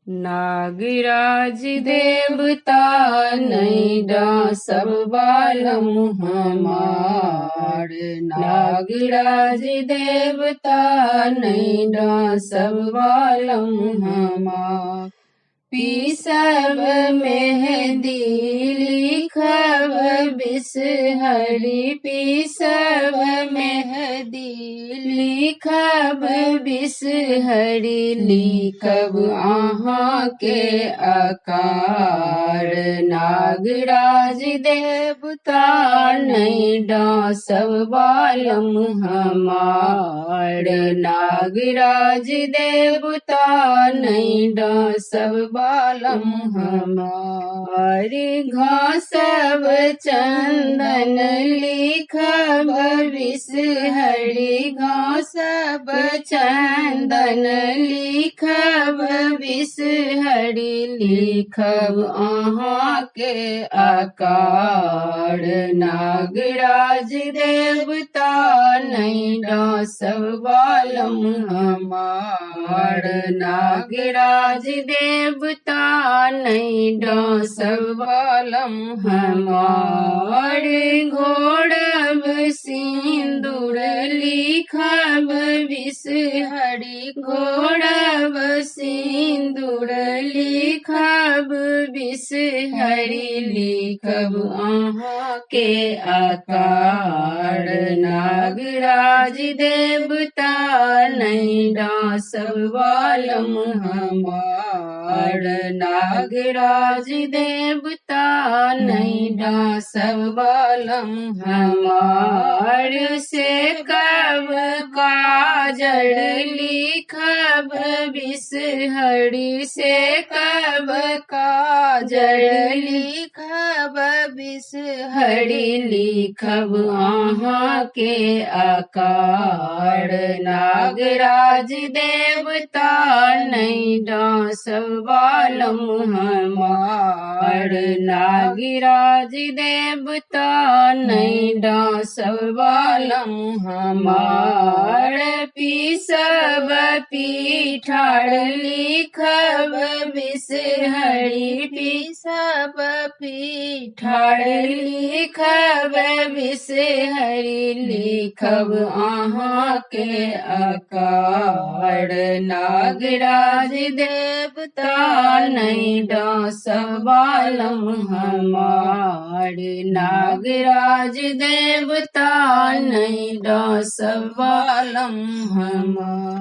नागराज देवता नैडा सब बालम हमार। नागराज देवता नैडा सब बालम हमार। पीसब मेहंदी लिखब बिसहरी। पीसब मेहंदी लिखब बिसहरी। लिखब अहाँ के आकार। नागराज देवता नैडा सब बालम हमार। नागराज देवता नैडा सब बालम हमार। घासब चंदन लिखब बिसहरी। घासब चंदन लिखब बिसहरी। लिखब अहाँ के आकार। नागराज देवता नैडा सब बालम हमार। नागराज देवता नैडा सब बालम हमार। घोड़ब सिंदूर लिखब बिसहरी। घोड़ब सिंदूर लिखब बिसहरी। लिखब अहाँ के आकार। नागराज देवता नैडा सब बालम हमार। नागराज देवता नैडा सब बालम हमार। से कब काजल लिखब बिसहरी। से कब काजल लिखब बिसहरी। लिखब अहाँ के आकार। नागराज देवता नैडा सब बालम हमार। नागराज देवता नैडा सब बालम हमार। पीसब पीठार लिखब बिसहरी। पीसब पीठार लिखब बिसहरी। लिखब अहाँ के आकार। नागराज देवता नैडा सब बालम हमार। नागराज देवता नैडा सब बालम हमार।